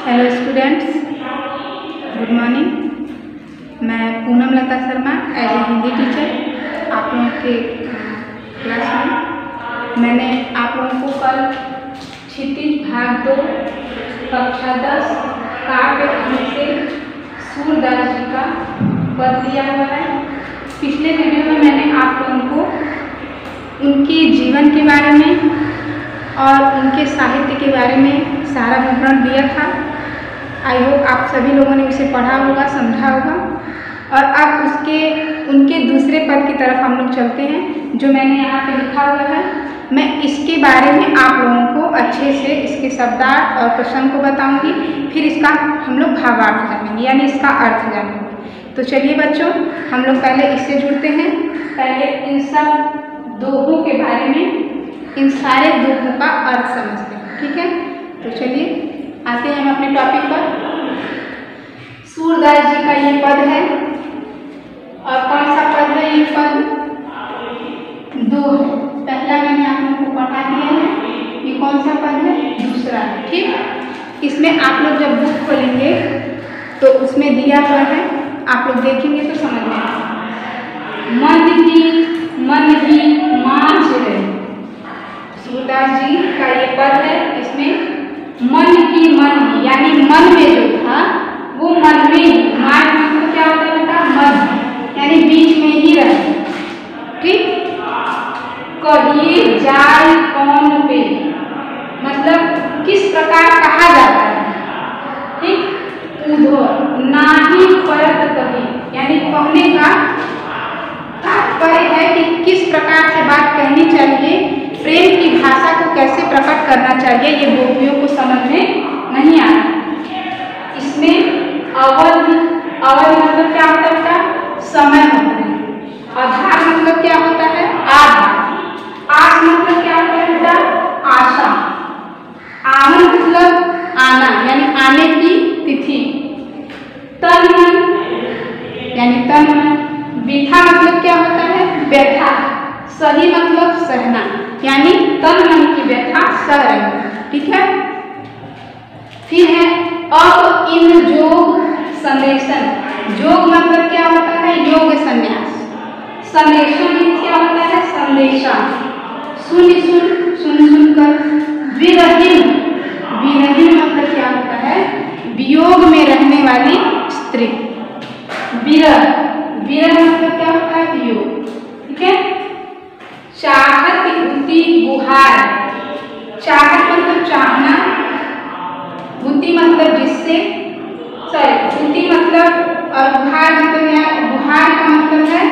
Hello students, good morning. मैं Poonam Lata Sharma as a Hindi teacher आप लोगों के क्लास में। मैंने आप लोगों को कल क्षितिज भाग 2 कक्षा 10 काव्य खंड से सूरदास जी का पद दिया हुआ है। पिछले वीडियो में मैंने आप लोगों को उनके जीवन के बारे में और उनके साहित्य के बारे में सारा विवरण दिया था। आई होप आप सभी लोगों ने उसे पढ़ा होगा, समझा होगा। और अब उनके दूसरे पद की तरफ हम लोग चलते हैं, जो मैंने यहाँ पे लिखा हुआ है। मैं इसके बारे में आप लोगों को अच्छे से इसके शब्दार्थ और प्रसंग को बताऊंगी, फिर इसका हम लोग भावार्थ जानेंगे, यानी इसका अर्थ जानेंगे। तो चलिए बच्चों, हम लोग पहले इससे जुड़ते हैं। पहले इन सब दोहों के बारे में, इन सारे दोहों का अर्थ समझते हैं, ठीक है। तो चलिए आते हैं हम अपने टॉपिक पर। सूरदास जी का ये पद है, और कौन सा पद है? ये पद 2 है। पहला मैंने आप लोगों को पढ़ा दिया है, ये कौन सा पद है? दूसरा है, ठीक। इसमें आप लोग जब बुक खोलेंगे तो उसमें दिया हुआ है, आप लोग देखेंगे तो समझ में आएगा। मन ही मांझ रहे। सूरदास जी का ये पद है, इसमें मन ही यानी मन में जो था वो मन में, मार्ग मतलब क्या होता है बेटा? मन, यानी बीच में ही रहे, ठीक। कहिए जाय कौन पे, मतलब किस प्रकार कहा जाता है, ठीक। उधर नाही परत कही, यानी कहने का तात्पर्य है कि किस प्रकार से बात कहनी चाहिए, प्रेम की भाषा को कैसे प्रकट करना चाहिए, ये गोपियों को समझ में नहीं आता। इसमें अवधि मतलब क्या होता है? समय होता है। आधार मतलब क्या होता है? आधार। आस मतलब क्या होता है बेटा? आशा। आमन मतलब आना, यानी आने की तिथि। तन मन यानी तन मन। व्यथा मतलब क्या होता है? व्यथा। सही मतलब सहना, यानी तन मन की व्यथा सह रही, ठीक है। फिर है अब इन योग संदेशन। योग मतलब क्या होता है? योग संन्यास। संदेशन क्या होता है? संदेशा। सुन कर। विरहिन मतलब क्या होता है? वियोग में रहने वाली स्त्री। विरह मतलब क्या होता है? वियोग, ठीक है। चाहत उति गुहार। चाहत मतलब चाहना, उति मतलब जिससे, उति मतलब, और गुहार मतलब, यहाँ गुहार का मतलब है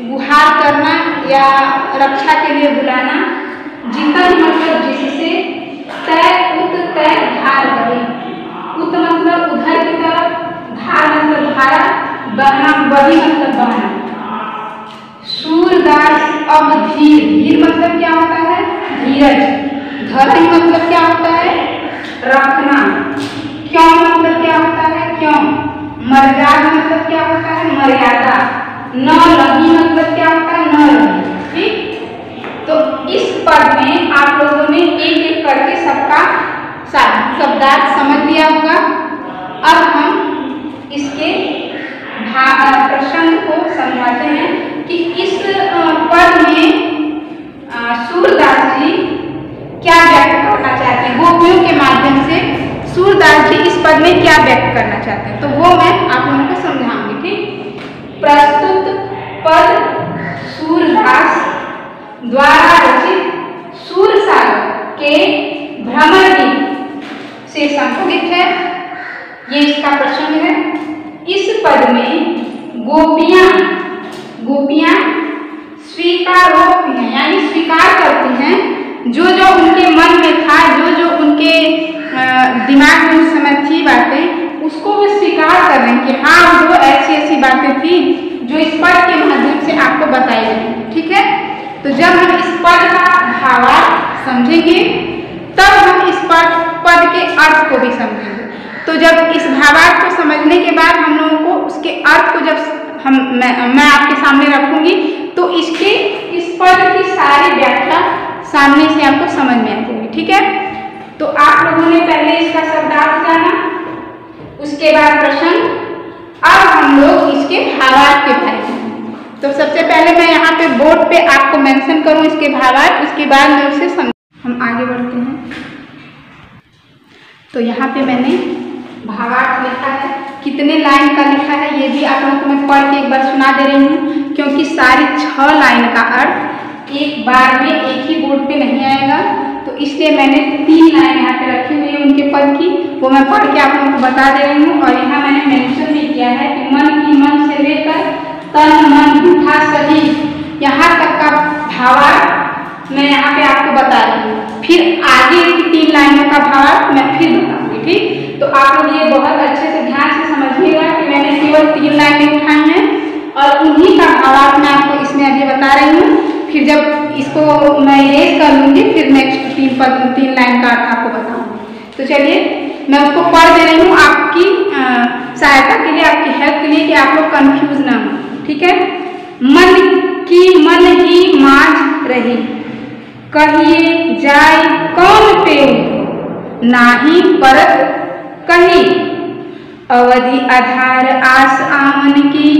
गुहार करना या रक्षा के लिए बुलाना। जितन मतलब जिससे, तय उत तय धार बही। उत मतलब उधर की तरफ, धार मतलब धारा, बहना बही मतलब बहना। सूरदास अब धीर मतलब क्या होता है? धीरज। धैर्य मतलब क्या होता है? रखना। क्यों मतलब क्या होता है? क्यों। मर्यादा मतलब क्या होता है? मर्यादा। न रही मतलब क्या होता है? न रही, ठीक। तो इस पद में आप लोगों ने एक एक करके सबका शब्दार्थ समझ लिया होगा। अब हम इसके प्रसंग को समझाते हैं कि इस पद में सूरदास जी क्या व्यक्त करना चाहते हैं। गोपियों के माध्यम से सूरदास जी इस पद में क्या व्यक्त करना चाहते हैं, तो वो मैं आप लोगों को समझाऊंगी, ठीक। प्रस्तुत पद सूरदास द्वारा रचित सूरसागर के भ्रमर गीत से संबंधित है। ये इसका प्रसंग है। इस पद में गोपियां स्वीकारोक्ति हैं, यानी स्वीकार करती हैं जो उनके मन में था, जो उनके दिमाग में उस समय थी बातें, उसको वो स्वीकार कर रहे हैं कि हाँ वो ऐसी बातें थी जो इस पद के माध्यम से आपको बताई गई, ठीक है। तो जब हम इस पद का भावार्थ समझेंगे तब हम इस पद के अर्थ को भी समझेंगे। तो जब इस भावार्थ को समझने के बाद हम लोगों को उसके अर्थ को जब मैं आपके सामने रखूंगी तो इस पद की सारी व्याख्या सामने से आपको समझ में आ जाएगी, ठीक है। तो आप लोगों ने पहले इसका शब्दार्थ जाना, उसके बाद प्रश्न। अब हम लोग इसके भावार्थ के बारे में, तो सबसे पहले मैं यहाँ पे बोर्ड पे आपको मेंशन करूँ इसके भावार्थ, उसके बाद मैं उसे हम आगे बढ़ते हैं। तो यहाँ पे मैंने भावार्थ लिखा है, कितने लाइन का लिखा है ये भी आप लोगों को मैं पढ़ के एक बार सुना दे रही हूँ, क्योंकि सारी 6 लाइन का अर्थ एक बार में एक ही बोर्ड पे नहीं आएगा, तो इसलिए मैंने 3 लाइन यहाँ पे रखी हुई है उनके पद की, वो मैं पढ़ के आप लोगों को बता दे रही हूँ। और यहाँ मैंने मेंशन भी किया है कि मन की मन से लेकर तन मन बुद्धा सही यहाँ तक का भावार्थ मैं यहाँ पे आपको बता रही हूँ। फिर आगे की 3 लाइनों का भावार्थ मैं फिर बताऊंगी, ठीक। तो आप लोग ये बहुत अच्छे से ध्यान से समझिएगा कि मैंने केवल 3 लाइनें उठाई हैं और उन्हीं का भावार्थ मैं आपको इसमें अभी बता रही हूँ। फिर जब इसको मैं इरेज कर लूँगी फिर नेक्स्ट 3 लाइन का अर्थ आपको बताऊँगी। तो चलिए मैं उसको पढ़ दे रही हूँ आपकी सहायता के लिए, आपकी हेल्प के लिए, कि आप लोग कन्फ्यूज ना हो, ठीक है। मन की मन ही मांझ रही, कहिए जाय कौन पे नाही परत कही, अवधि आधार आस आमन की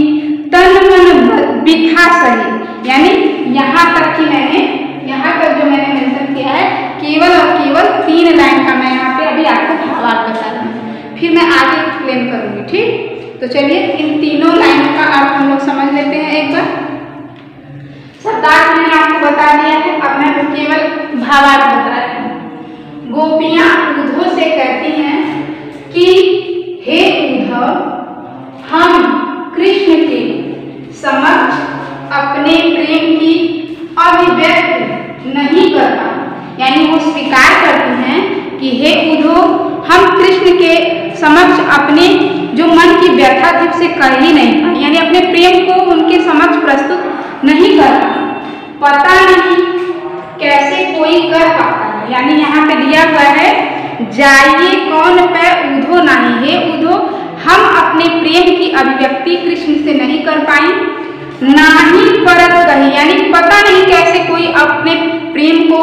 तन मन बिखा सही। यानी यहाँ तक की मैंने, यहाँ तक जो मैंने मेंशन किया है केवल और केवल 3 लाइन का मैं यहाँ पे अभी आपको भावार्थ बता रही हूँ, फिर मैं आगे एक्सप्लेन करूँगी, ठीक। तो चलिए इन तीनों लाइनों का अर्थ हम लोग समझ लेते हैं एक बार। शब्दार्थ मैंने आपको बता दिया है, अब मैं केवल भावार्थ बता रही हूँ। गोपियाँ उद्धव से कहती हैं कि हे उद्धव, हम कृष्ण के समक्ष अपने प्रेम की अभिव्यक्ति नहीं कर पाए। यानी वो स्वीकार करती हैं कि हे उद्धव, हम कृष्ण के समक्ष अपने जो मन की व्यथा थी उसे कर ही नहीं पाए, यानी अपने प्रेम को उनके समक्ष प्रस्तुत नहीं कर पाए। पता नहीं कैसे कोई कर पाता है, यानी यहाँ पे दिया हुआ है जाइए कौन पे उद्धव नहीं, हे उद्धव हम अपने प्रेम की अभिव्यक्ति कृष्ण से नहीं कर पाई, ना ही परत कही, यानी पता नहीं कैसे कोई अपने प्रेम को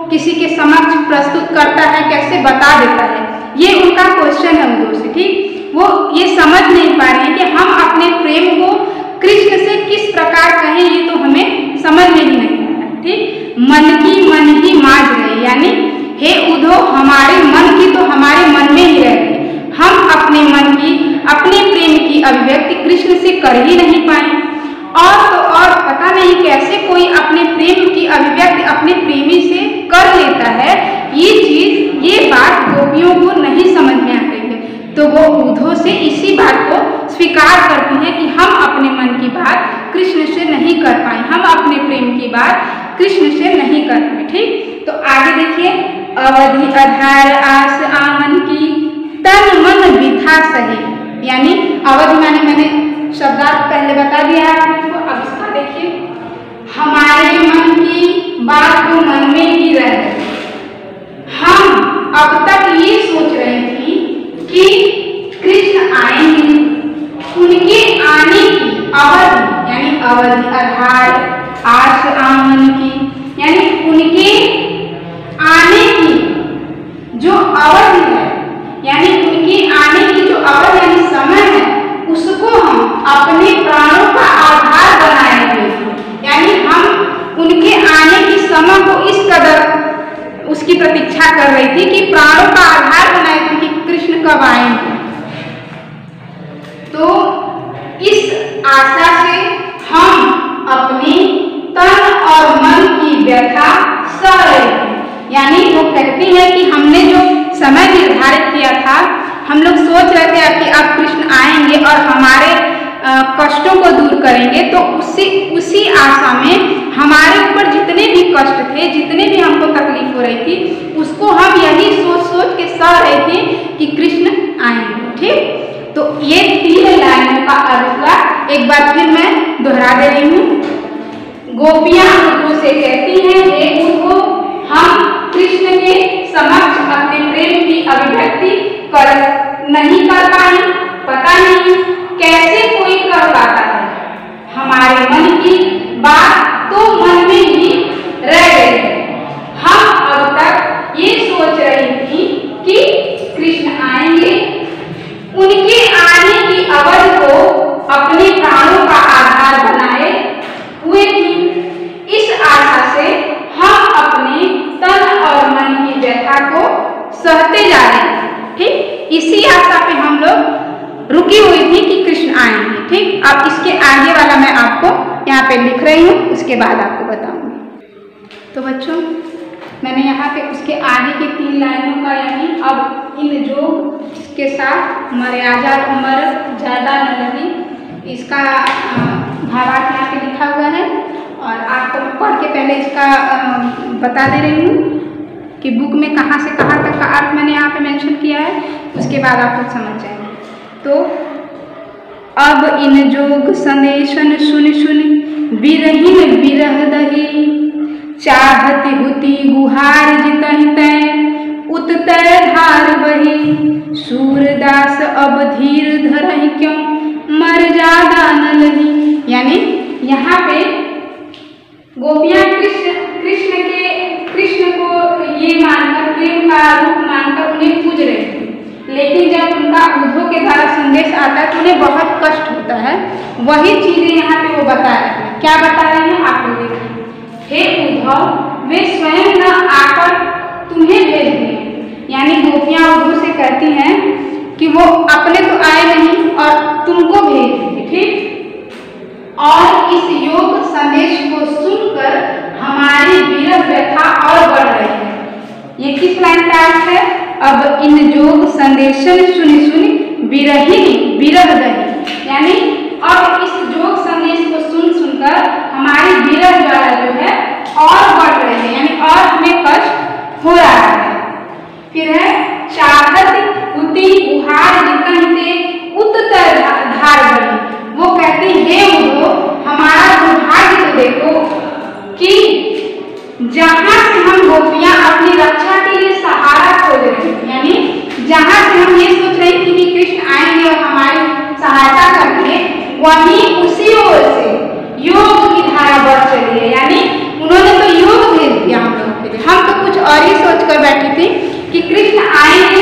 किसी के समक्ष प्रस्तुत करता है, कैसे बता देता है। ये उनका क्वेश्चन है उद्धव से, ठीक। वो ये समझ नहीं पा रहे हैं कि हम अपने प्रेम को कृष्ण से किस प्रकार कहें, ये तो हमें समझ में ही नहीं आ रहा, ठीक। मन की मन ही मांझ रहे, यानी हे उद्धव हमारे मन की तो हमारे मन में ही रहती, हम अपने मन की अपने प्रेम की अभिव्यक्ति कृष्ण से कर ही नहीं पाए। और तो और पता नहीं कैसे कोई अपने प्रेम की अभिव्यक्ति अपने प्रेमी से कर लेता है, ये चीज, ये बात गोपियों को नहीं समझ में आ रही है। तो वो उद्धव से इसी बात को स्वीकार करती हैं कि हम अपने मन की बात कृष्ण से नहीं कर पाए, हम अपने प्रेम की बात कृष्ण से नहीं कर पाए, ठीक। तो आगे देखिए, अवधि आधार आस आमन की तन मन बिखा सही, यानी अवधि माने मैंने शब्दार्थ पहले बता दिया है आपको। अब इसका देखिए, हमारे मन की बात तो मन में ही रह गई, हम अब तक ये सोच रहे थे कि कृष्ण आएंगे, उनके आने की अवधि यानी अवधि आधार आस आमन की, यानी उनके आने की जो अवधि है, यानी उनके आने की जो अवधि यानी समय है, उसको हम अपने प्राणों का आधार बनाएंगे। यानी हम उनके आने की समय को इस कदर उसकी प्रतीक्षा कर रही थी कि प्राणों का आधार बनाए थे कि कृष्ण कब आएंगे। तो इस आशा से हम अपने तन और मन की व्यथा सह रहे थे। यानी वो कहती है कि हमने जो समय निर्धारित किया था, हम लोग सोच रहे थे कि अब कृष्ण आएंगे और हमारे कष्टों को दूर करेंगे, तो उसी आशा में हमारे ऊपर जितने भी कष्ट थे, जितने भी हमको तकलीफ हो रही थी, उसको हम यही सोच के सह रहे थे कि कृष्ण आएंगे, ठीक। तो ये 3 लाइनों का अर्थ हुआ। एक बार फिर मैं दोहरा दे रही हूँ। गोपियाँ उद्धव से कहती हैं, हे उद्धव हम कृष्ण के समक्ष अपने प्रेम की अभिव्यक्ति नहीं कर पाए, पता नहीं कैसे कोई कर पाता है, हमारे मन की बात तो मन में ही रह गई है। हम अब तक ये सोच रही थी सहते जा रहे हैं। ठीक, इसी आशा पे हम लोग रुकी हुई थी कि कृष्ण आएंगे। ठीक, अब इसके आगे वाला मैं आपको यहाँ पे लिख रही हूँ, उसके बाद आपको बताऊंगी। तो बच्चों, मैंने यहाँ पे उसके आगे की 3 लाइनों का यानी अब इन योग के साथ मर्यादा न लगी, इसका भावार्थ यहाँ पे लिखा हुआ है और आपको मैं पढ़ के पहले इसका बता दे रही हूँ कि बुक में कहाँ से कहाँ तक का अर्थ मैंने यहाँ पे मेंशन किया है, उसके बाद आप लोग समझ जाएंगे। तो अब इन जोग संदेशन सुन सुन बिरहीन बिरह दही, चाहती हुती गुहार जितहि तै उततै धार बही, सूरदास अब धीर धरहि क्यों मर्यादा न लही। यानी यहाँ पे गोपियाँ कृष्ण को ये मानकर, प्रेम का रूप मानकर उन्हें पूज रहे थे, लेकिन जब उनका उद्धव के द्वारा संदेश आता है तो उन्हें बहुत कष्ट होता है। वही चीजें यहाँ पे वो बता रहे हैं। क्या बता रहे हैं आप लोग देखिए। हे उद्धव, वे स्वयं न आकर तुम्हें भेज दिए। यानी गोपियाँ उद्धव से कहती हैं कि वो अपने तो आए नहीं और तुमको भेज दिए। ठीक, और इस योग संदेश को सुनकर हमारी विरह व्यथा और बढ़ रही है। ये किस लाइन का अर्थ है? अब इन योग संदेशन सुनी सुनी विरहिनी विरह दही, यानी अब इस योग संदेश को सुन सुनकर हमारी विरह ज्वाला जो है और बढ़ रही है, यानी और हमें कष्ट हो रहा है। फिर है चाहत उती गुहार जितने उततर धार बनी। वो कहती हे उद्धव, हमारा दुर्भाग्य तो देखो कि जहाँ से हम गोपियाँ अपनी रक्षा के लिए सहारा खोज रही थी, यानी जहाँ से हम ये सोच रही थी कि कृष्ण आएंगे और हमारी सहायता करेंगे, वहीं उसी ओर से योग की धारा बढ़ चली है। यानी उन्होंने तो योग भेज दिया हम लोगों के लिए। हम तो कुछ और ही सोच कर बैठी थी कि कृष्ण आएंगे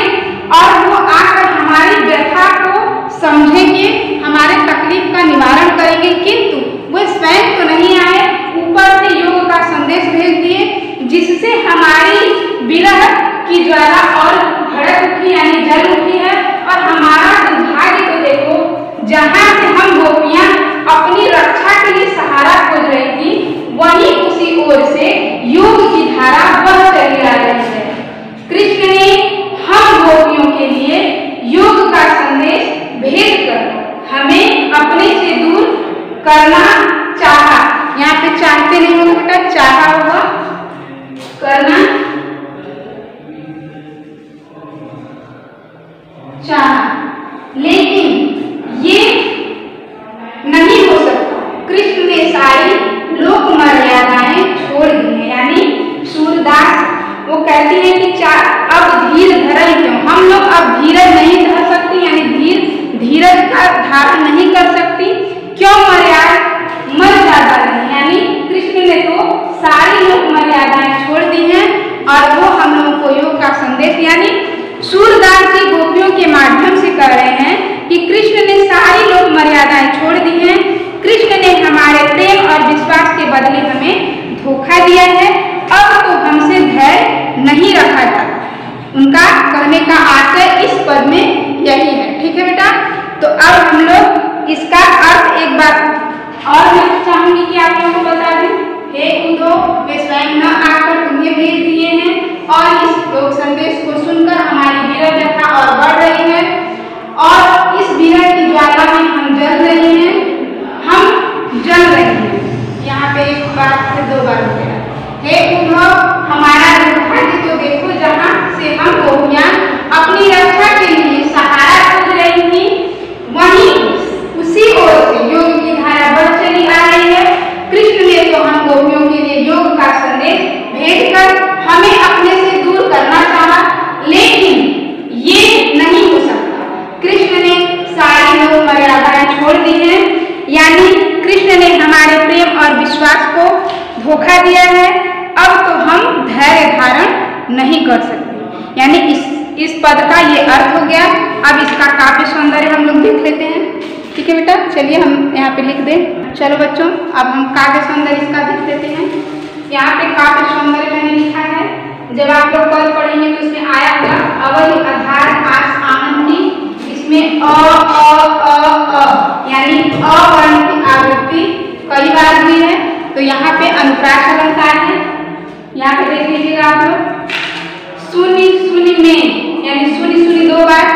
और वो आकर हमारी व्यथा को समझेंगे, हमारे तकलीफ का निवारण करेंगे, किंतु वो स्वयं तो नहीं आए, ऊपर से योग का संदेश भेज दिए, जिससे हमारी विरह की ज्वाला और भड़क उठी, यानी जल उठी है। और हमारा दुर्भाग्य तो देखो, जहाँ से हम गोपियाँ अपनी रक्षा के लिए सहारा खोज रही थी, वहीं उसी ओर से योग की धारा बह चली आ रही है। कृष्ण ने हम गोपियों के लिए योग का संदेश भेजकर हमें अपने से दूर करना चाहा। यहाँ पे चाहते नहीं होगा बेटा, चाहा होगा, करना चाहा, लेकिन ये नहीं हो सकता। कृष्ण ने सारी लोक मर्यादाएं छोड़ दी हैं। यानी सूरदास वो कहती है कि अब धीर धरल क्यों, हम लोग अब धीरज नहीं धर सकती, यानी धीरज का धारण नहीं कर सकती। क्यों मर्यादा नहीं, यानी कृष्ण ने तो सारी लोक मर्यादाएं छोड़ दी हैं और वो हम लोगों को योग का संदेश, यानी सूरदास जी गोपियों के माध्यम से कह रहे हैं कि कृष्ण ने सारी लोक मर्यादाएं छोड़ दी हैं। कृष्ण ने हमारे प्रेम और विश्वास के बदले हमें धोखा दिया है। अब तो हमसे धैर्य नहीं रखा जाता। उनका कहने का आशय इस पद में यही है। ठीक है बेटा, तो अब हम लोग इसका अर्थ एक बार और मैं चाहूंगी कि आप लोगों को बता दूं। हे उद्धव, वे स्वयं न आकर तुम्हें भेज दिए हैं और इस योग संदेश को सुनकर हमारी विरह व्यथा और बढ़ रही है और इस विरह की ज्वाला में हम जल रहे हैं, हम जल रहे हैं। यहाँ पे एक बार से 2 बार हो गया। हे उद्धव, हमारा दुर्भाग्य तो देखो, जहाँ से हम गोपियाँ अपनी रक्षा के लिए सहारा खोज रही थी, वहीं उसी ओर से योग की धारा बढ़ चली आ रही है। कृष्ण ने तो हम गोपियों के लिए योग का संदेश भेजकर हमें अपने से दूर करना चाहा, लेकिन ये नहीं हो सकता। कृष्ण ने सारी लोक मर्यादाएं छोड़ दी हैं, यानी कृष्ण ने हमारे प्रेम और विश्वास को धोखा दिया है। अब तो हम धैर्य धारण नहीं कर सकते। यानी इस पद का ये अर्थ हो गया। अब इसका काव्य सौंदर्य हम लोग देख लेते हैं। ठीक है बेटा, चलिए हम यहाँ पे लिख दें। चलो बच्चों, अब हम काव्य सौंदर्य इसका देख लेते हैं। यहाँ पे काव्य सौंदर्य मैंने लिखा है, जब आप लोग पद पढ़ेंगे तो उसमें आया होगा अवधि आधार आस आमंती, इसमें यानी अ वर्ण की आवृत्ति कई बार हुई है। तो यहाँ पे अनुप्रास अलंकार है, यहाँ पे देख लीजिएगा आप लोग शून्य शून्य में यानी शून्य शून्य 2 बार,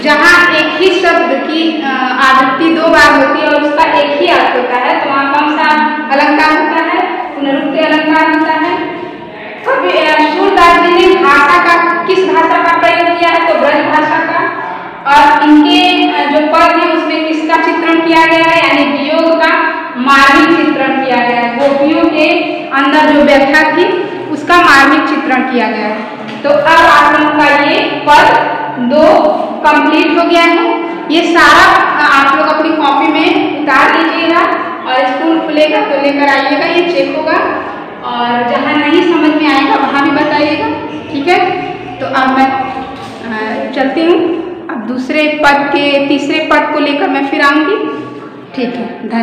जहाँ एक ही शब्द की आवृत्ति 2 बार होती है और उसका एक ही अर्थ होता है, तो वहाँ कौन सा अलंकार होता है? पुनरुक्ति अलंकार होता है। कभी सूरदास जी ने भाषा का किस भाषा का प्रयोग किया है? तो ब्रज भाषा का। और इनके जो पद है उसमें किसका चित्रण किया गया है? यानी वियोग का मार्मिक चित्रण किया गया है। गोपियों के अंदर जो व्यथा थी उसका मार्मिक चित्रण किया गया है। तो अब आप लोगों का ये पद 2 कंप्लीट हो गया है। ये सारा आप लोग अपनी कॉपी में उतार लीजिएगा और स्कूल खुलेगा तो लेकर आइएगा, ये चेक होगा और जहाँ नहीं समझ में आएगा वहाँ भी बताइएगा, ठीक है। तो अब मैं चलती हूँ, अब दूसरे पद के तीसरे पद को लेकर मैं फिर आऊँगी, ठीक है। धन्यवाद।